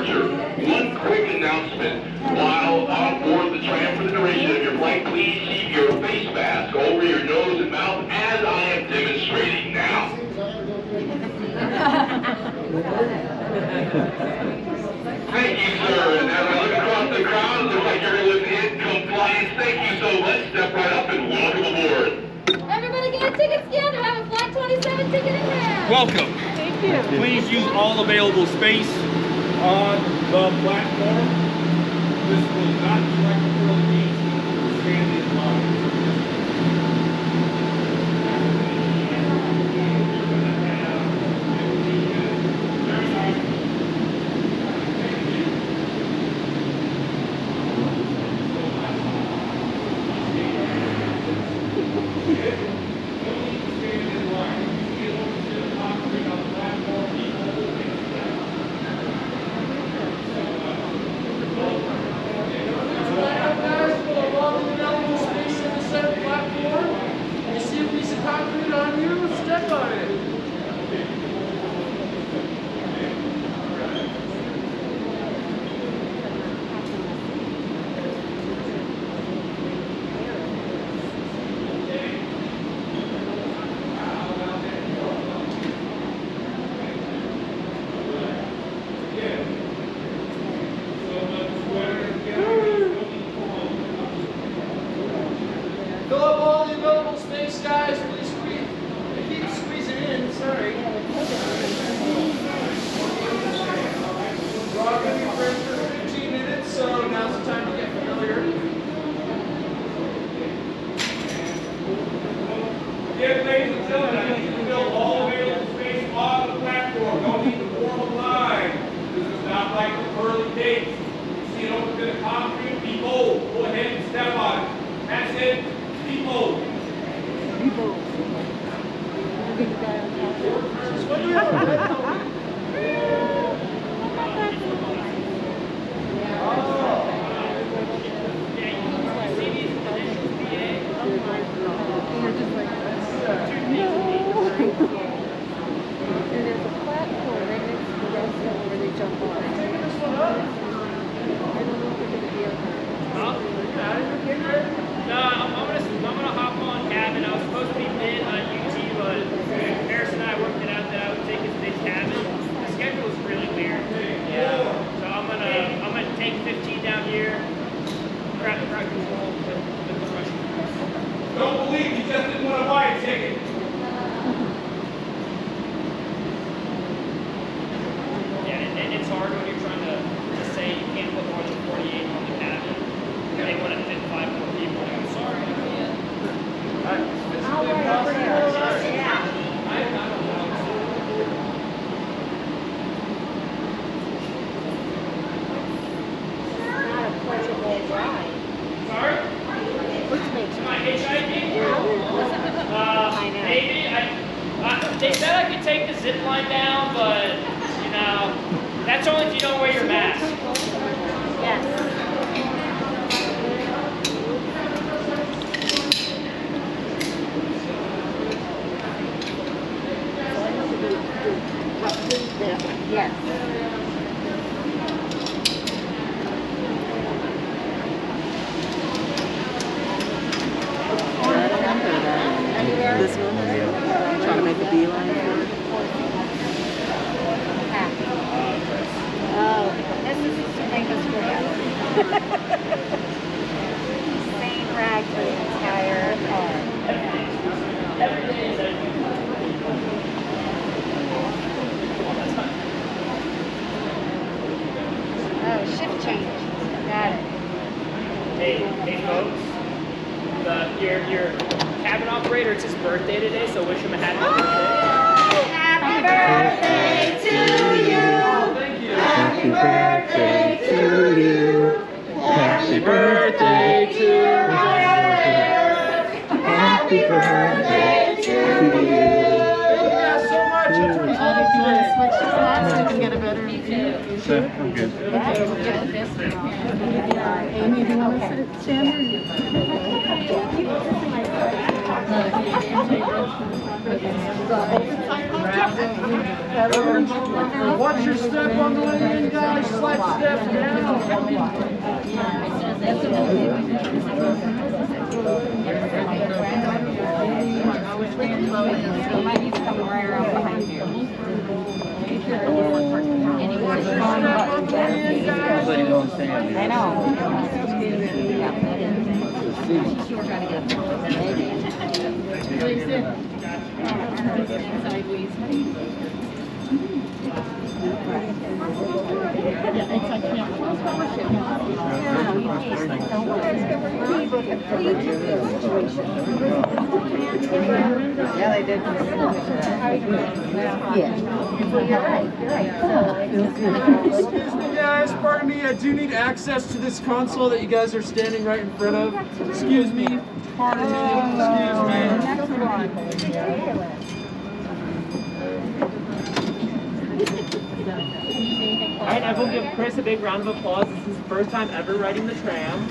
departure. One quick announcement. While on board the tram for the duration of your flight, please keep your face mask over your nose and mouth as I am demonstrating now. Thank you, sir. And as I look across the crowd, it looks like everyone's in compliance. Thank you so much. Step right up and welcome aboard. Everybody get a ticket scanner. Have a Flight 27 ticket in hand. Welcome. Thank you. Please use all available space on the platform. This will not be like the early days. We'll stand in line. They said I could take the zip line down, but, you know, that's only if you don't wear your mask. Yes. Yes. This one? Trying to make a beeline for it. Oh, this is to make us forget. Same rag for the entire car. Oh, shift change. Got it. Hey folks, your cabin operator, it's his birthday today, so wish him a happy birthday. Happy birthday to you. Thank you. Happy birthday to you. Happy birthday to you. Happy birthday to you. Thank you guys so much. I'm 25 If you want to switch to that so you can get a better view. No, I'm good. Amy, do you want to sit, Chandler? Watch your step on the way in, guys. Slight step down. I know. Yeah, they did. Excuse me, guys. Pardon me. I do need access to this console that you guys are standing right in front of. Excuse me. Pardon me. Excuse me. All right, everyone give Chris a big round of applause. This is his first time ever riding the tram.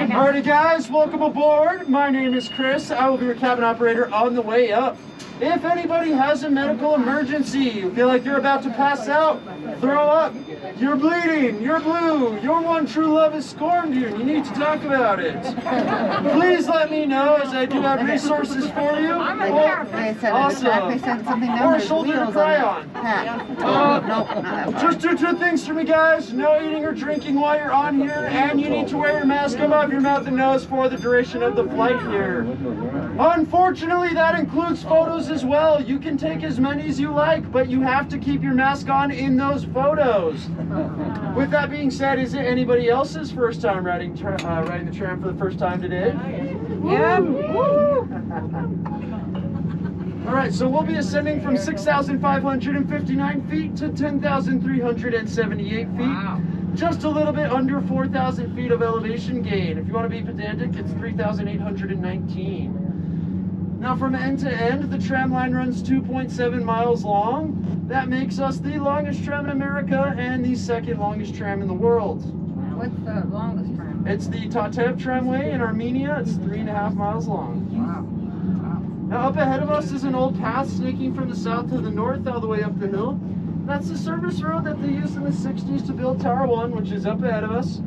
Alrighty, guys. Welcome aboard. My name is Chris. I will be your cabin operator on the way up. If anybody has a medical emergency, you feel like you're about to pass out, throw up, you're bleeding, you're blue, your one true love has scorned you, and you need to talk about it, please let me know, as I do have resources for you. Awesome. Or a shoulder to cry on. Just do two things for me, guys. No eating or drinking while you're on here, and you need to wear your mask above your mouth and nose for the duration of the flight here. Unfortunately, that includes photos as well. You can take as many as you like, but you have to keep your mask on in those photos. With that being said, is it anybody else's first time riding the tram for the first time today? Yeah. All right, so we'll be ascending from 6,559 feet to 10,378 feet. Wow. Just a little bit under 4,000 feet of elevation gain. If you want to be pedantic, it's 3,819. Now from end to end, the tram line runs 2.7 miles long. That makes us the longest tram in America and the second longest tram in the world. What's the longest tram? It's the Untitled Tramway in Armenia. It's 3.5 miles long. Wow. Now up ahead of us is an old path snaking from the south to the north all the way up the hill. That's the service road that they used in the 60s to build Tower 1, which is up ahead of us.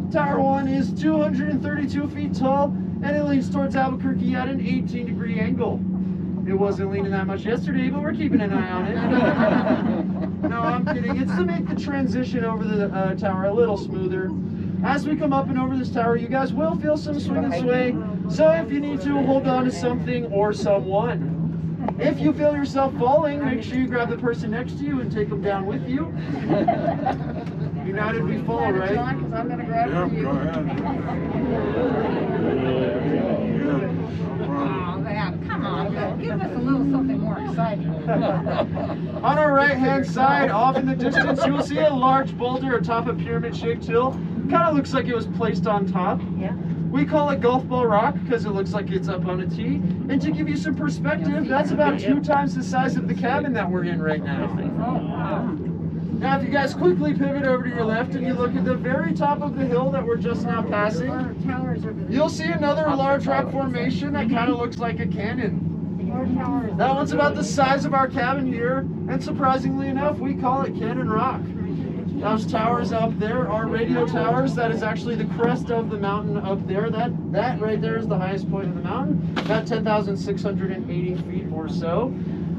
Tower 1 is 232 feet tall, and it leans towards Albuquerque at an 18-degree angle. It wasn't leaning that much yesterday, but we're keeping an eye on it. No, I'm kidding. It's to make the transition over the tower a little smoother. As we come up and over this tower, you guys will feel some swing and sway, so if you need to, hold on to something or someone. If you feel yourself falling, make sure you grab the person next to you and take them down with you. United we fall, right? I'm gonna grab for you. Go ahead. Oh, yeah, come on, give us a little something more exciting. On our right-hand side, off in the distance, you will see a large boulder atop a pyramid-shaped hill. Kind of looks like it was placed on top. Yeah. We call it Golf Ball Rock because it looks like it's up on a tee. And to give you some perspective, that's about 2 times the size of the cabin that we're in right now. Now, if you guys quickly pivot over to your left and you look at the very top of the hill that we're just now passing, you'll see another large rock formation that kind of looks like a cannon. That one's about the size of our cabin here, and surprisingly enough, we call it Cannon Rock. Those towers up there are radio towers. That is actually the crest of the mountain up there. That right there is the highest point of the mountain, about 10,680 feet or so.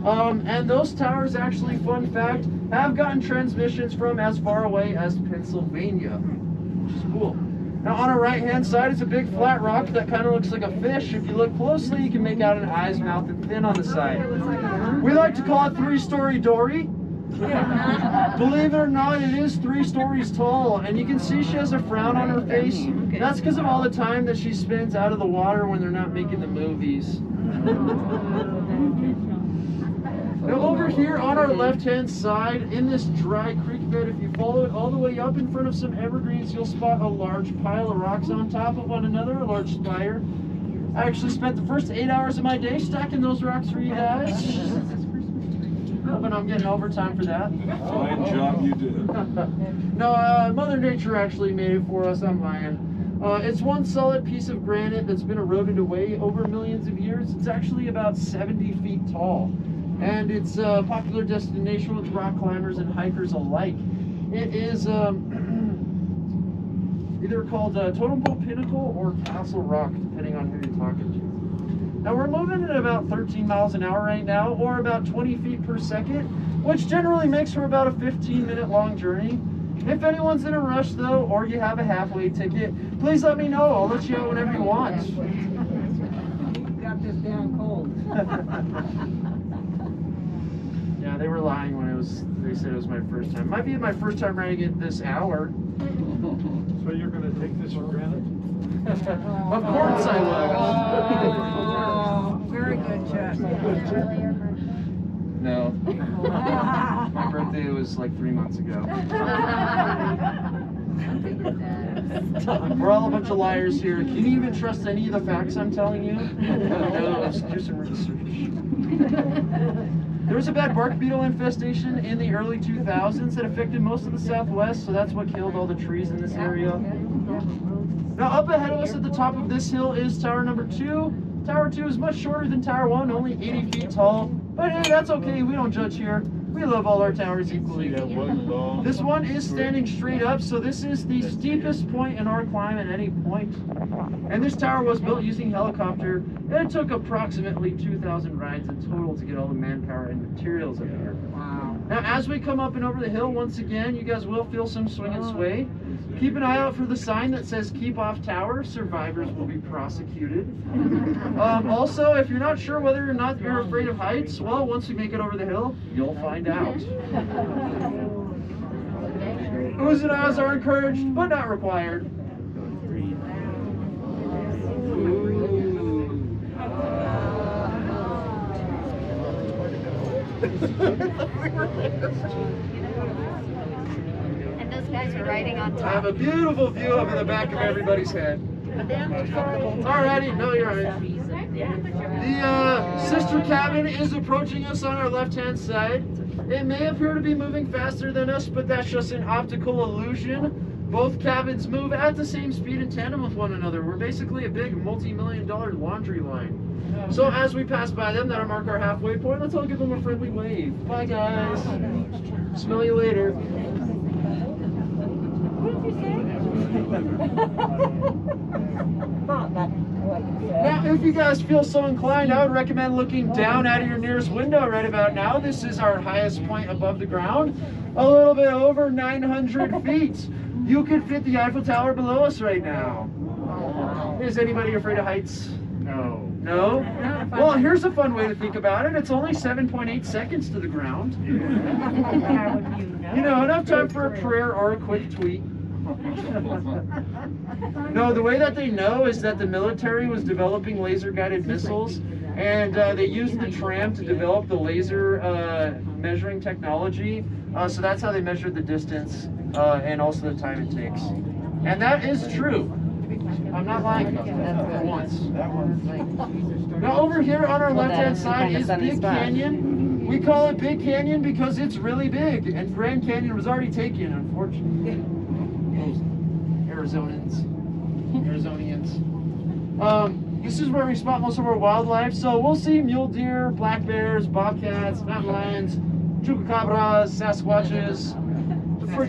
And those towers actually, fun fact, have gotten transmissions from as far away as Pennsylvania, which is cool. Now on our right hand side is a big flat rock that kind of looks like a fish. If you look closely, you can make out an eyes, mouth, and fin on the side. We like to call it 3-story Dory. Believe it or not, it is 3 stories tall, and you can see she has a frown on her face. That's because of all the time that she spends out of the water when they're not making the movies. Now over here on our left-hand side, in this dry creek bed, if you follow it all the way up in front of some evergreens, you'll spot a large pile of rocks on top of one another, a large spire. I actually spent the first 8 hours of my day stacking those rocks for you guys. Hoping I'm getting overtime for that. Fine job you did. No, Mother Nature actually made it for us. I'm lying. It's one solid piece of granite that's been eroded away over millions of years. It's actually about 70 feet tall, and it's a popular destination with rock climbers and hikers alike. It is either called Totem Pole Pinnacle or Castle Rock, depending on who you're talking to. Now we're moving at about 13 miles an hour right now, or about 20 feet per second, which generally makes for about a 15-minute long journey. If anyone's in a rush though, or you have a halfway ticket, please let me know. I'll let you out whenever you want. You got this down cold. Yeah, they were lying when they said it was my first time. Might be my first time riding it this hour. So you're going to take this for granted? Of course I will. Oh, very good, Chuck. No. My birthday was like 3 months ago. We're all a bunch of liars here. Can you even trust any of the facts I'm telling you? No, let's do some research. There was a bad bark beetle infestation in the early 2000s that affected most of the Southwest, so that's what killed all the trees in this area. Now up ahead of us at the top of this hill is tower number 2. Tower 2 is much shorter than tower 1, only 80 feet tall. But hey, that's okay, we don't judge here. We love all our towers equally. This one is standing straight up, so this is the steepest point in our climb at any point. And this tower was built using helicopter, and it took approximately 2,000 rides in total to get all the manpower and materials up here. Wow. Now, as we come up and over the hill, once again, you guys will feel some swing and sway. Keep an eye out for the sign that says "Keep off tower, survivors will be prosecuted." Also, if you're not sure whether or not you're afraid of heights, well, once we make it over the hill, you'll find out. Oohs and ahs are encouraged, but not required. And those guys are riding on I top. have a beautiful view over the back of everybody's head. Alrighty, no, you're right. The sister cabin is approaching us on our left-hand side. It may appear to be moving faster than us, but that's just an optical illusion. Both cabins move at the same speed in tandem with one another. We're basically a big multi-million-dollar laundry line. So as we pass by them, that'll mark our halfway point. Let's all give them a friendly wave. Bye, guys. Smell you later. Now, if you guys feel so inclined, I would recommend looking down out of your nearest window right about now. This is our highest point above the ground, a little bit over 900 feet. You could fit the Eiffel Tower below us right now. Is anybody afraid of heights? No. No? Well, here's a fun way to think about it. It's only 7.8 seconds to the ground. You know, enough time for a prayer or a quick tweet. No, the way that they know is that the military was developing laser-guided missiles, and they used the tram to develop the laser measuring technology. So that's how they measured the distance and also the time it takes. And that is true. I'm not lying about that for once. Now over here on our left-hand side is Big Canyon. We call it Big Canyon because it's really big, and Grand Canyon was already taken, unfortunately. Arizonians. This is where we spot most of our wildlife. So we'll see mule deer, black bears, bobcats, mountain lions, chupacabras, Sasquatches,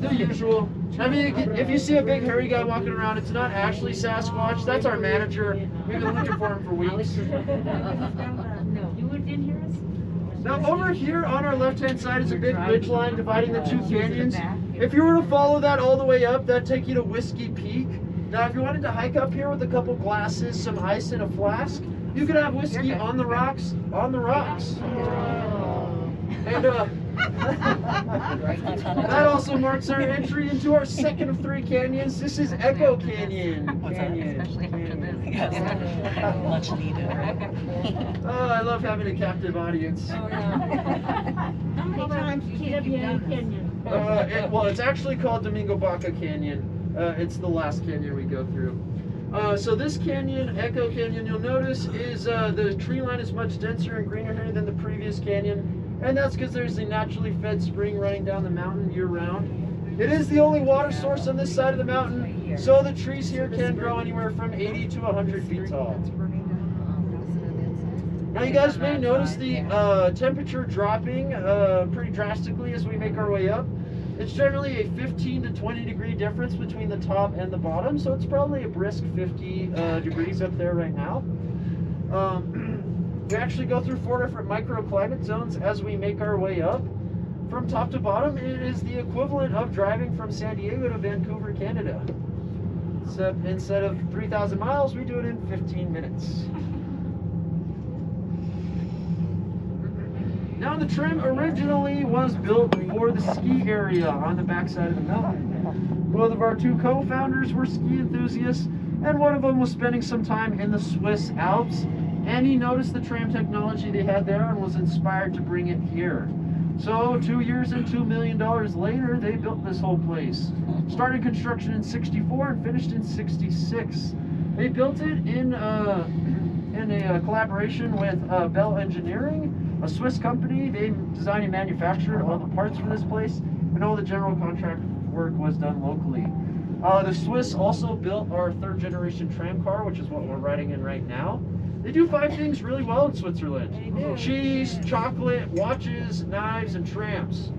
the usual. I mean, if you see a big hairy guy walking around, it's not actually Sasquatch. That's our manager. We've been looking for him for weeks. Now over here on our left-hand side is a big ridge line dividing the two canyons. If you were to follow that all the way up, that'd take you to Whiskey Peak. Now if you wanted to hike up here with a couple glasses, some ice, and a flask, you could have whiskey on the rocks, And that also marks our entry into our second of 3 canyons. This is Echo Canyon. Especially after this. Yes. Much needed, right? Oh, I love having a captive audience. How many times did you Canyon? Well, it's actually called Domingo Baca Canyon. It's the last canyon we go through. So this canyon, Echo Canyon, you'll notice is the tree line is much denser and greener here than the previous canyon. And that's because there's a naturally fed spring running down the mountain year-round. It is the only water source on this side of the mountain, so the trees here can grow anywhere from 80 to 100 feet tall. Now you guys may notice the temperature dropping pretty drastically as we make our way up. It's generally a 15 to 20 degree difference between the top and the bottom, so it's probably a brisk 50 degrees up there right now. We actually go through 4 different microclimate zones as we make our way up. From top to bottom, it is the equivalent of driving from San Diego to Vancouver, Canada. Except instead of 3,000 miles, we do it in 15 minutes. Now the tram originally was built for the ski area on the backside of the mountain. Both of our 2 co-founders were ski enthusiasts, and one of them was spending some time in the Swiss Alps, and he noticed the tram technology they had there and was inspired to bring it here. So 2 years and $2 million later, they built this whole place. Started construction in '64 and finished in '66. They built it in a collaboration with Bell Engineering, a Swiss company. They designed and manufactured all the parts for this place, and all the general contract work was done locally. The Swiss also built our 3rd generation tram car, which is what we're riding in right now. They do 5 things really well in Switzerland: cheese, chocolate, watches, knives, and trams.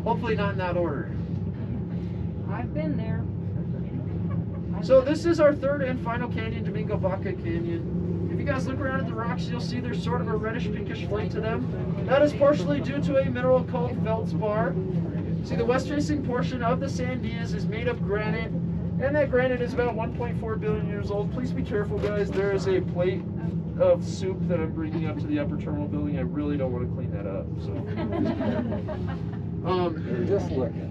Hopefully not in that order. I've been there. So this is our 3rd and final canyon, Domingo Vaca Canyon. If you guys look around at the rocks, you'll see there's sort of a reddish pinkish flake to them. That is partially due to a mineral called feldspar. See, the west-facing portion of the Sandias is made of granite, and that granite is about 1.4 billion years old. Please be careful, guys. There is a plate of soup that I'm bringing up to the upper terminal building. I really don't want to clean that up. So, Just looking.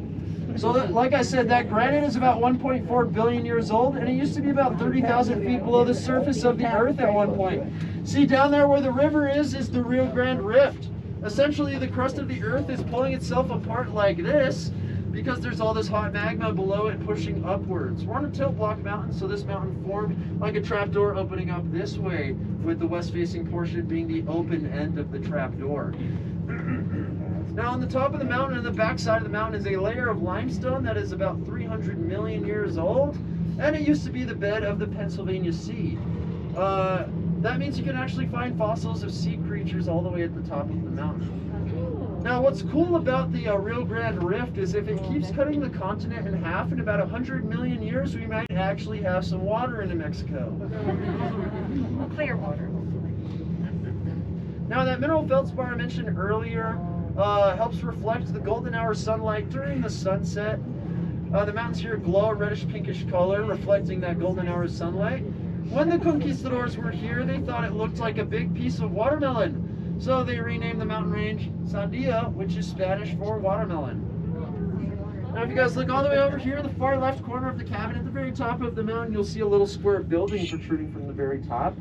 So like I said, that granite is about 1.4 billion years old, and it used to be about 30,000 feet below the surface of the earth at one point. See, down there where the river is the Rio Grande Rift. Essentially, the crust of the earth is pulling itself apart like this because there's all this hot magma below it pushing upwards. We're on a tilt block mountain, so this mountain formed like a trapdoor opening up this way, with the west-facing portion being the open end of the trapdoor. Now on the top of the mountain and the back side of the mountain is a layer of limestone that is about 300 million years old, and it used to be the bed of the Pennsylvania Sea. That means you can actually find fossils of sea creatures all the way at the top of the mountain. Now what's cool about the Rio Grande Rift is if it keeps cutting the continent in half, in about 100 million years we might actually have some water in New Mexico. Clear water. Now that mineral feldspar I mentioned earlier helps reflect the golden hour sunlight during the sunset. The mountains here glow a reddish pinkish color, reflecting that golden hour sunlight. When the conquistadors were here, they thought it looked like a big piece of watermelon. So they renamed the mountain range Sandia, which is Spanish for watermelon. Now if you guys look all the way over here, the far left corner of the cabin, at the very top of the mountain, you'll see a little square building protruding from the very top.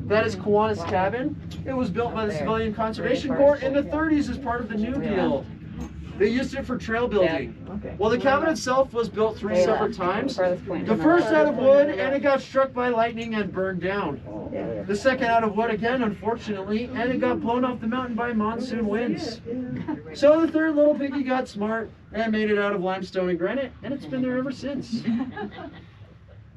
That is Kiwanis Cabin. It was built by the Civilian Conservation Corps in the 30s as part of the New Deal. They used it for trail building. Well, the cabin itself was built 3 separate times. The first out of wood, and it got struck by lightning and burned down. The second out of wood again, unfortunately, and it got blown off the mountain by monsoon winds. So the 3rd little piggy got smart and made it out of limestone and granite, and it's been there ever since.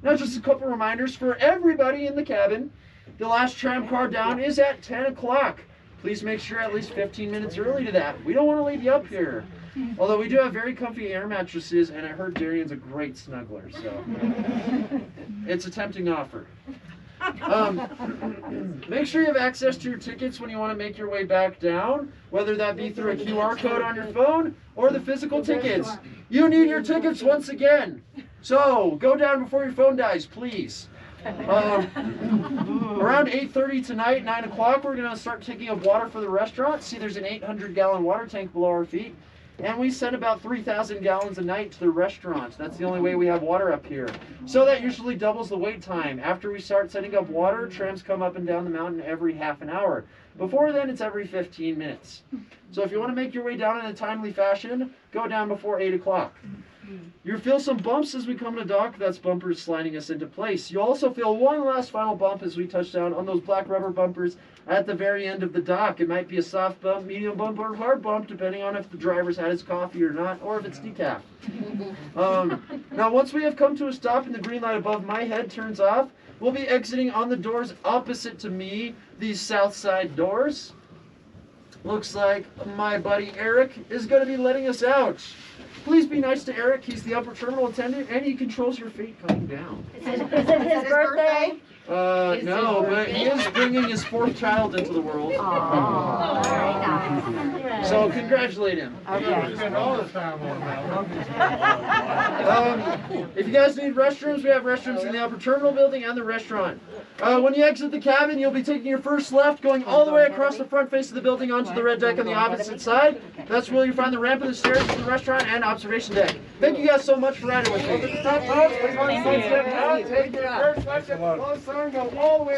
Now just a couple reminders for everybody in the cabin. The last tram car down is at 10 o'clock. Please make sure at least 15 minutes early to that. We don't want to leave you up here. Although we do have very comfy air mattresses, and I heard Darian's a great snuggler, so it's a tempting offer. Make sure you have access to your tickets when you want to make your way back down, whether that be through a QR code on your phone or the physical tickets. You need your tickets once again. So go down before your phone dies, please. Around 8:30 tonight, 9 o'clock, we're going to start taking up water for the restaurant. See, there's an 800-gallon water tank below our feet. And we send about 3,000 gallons a night to the restaurant. That's the only way we have water up here. So that usually doubles the wait time. After we start setting up water, trams come up and down the mountain every half an hour. Before then, it's every 15 minutes. So if you want to make your way down in a timely fashion, go down before 8 o'clock. You feel some bumps as we come to dock. That's bumpers sliding us into place. You also feel one last final bump as we touch down on those black rubber bumpers at the very end of the dock. It might be a soft bump, medium bump, or hard bump, depending on if the driver's had his coffee or not, or if it's decaf. Now, once we have come to a stop and the green light above my head turns off, we'll be exiting on the doors opposite to me, these south side doors. Looks like my buddy Eric is going to be letting us out. Please be nice to Eric. He's the upper terminal attendant, and he controls your fate coming down. Is it his birthday? No, but he is bringing his fourth child into the world. Oh, very nice. So congratulate him. If you guys need restrooms, we have restrooms in the upper terminal building and the restaurant. When you exit the cabin, you'll be taking your first left, going all the way across the front face of the building onto the red deck on the opposite side. That's where you'll find the ramp and the stairs to the restaurant and observation deck. Thank you guys so much for riding with me.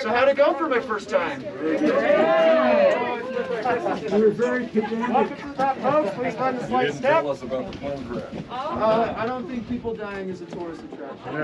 So how'd it go for my first time? We were very pedantic. Please tell us about the plane crash. I don't think people dying is a tourist attraction.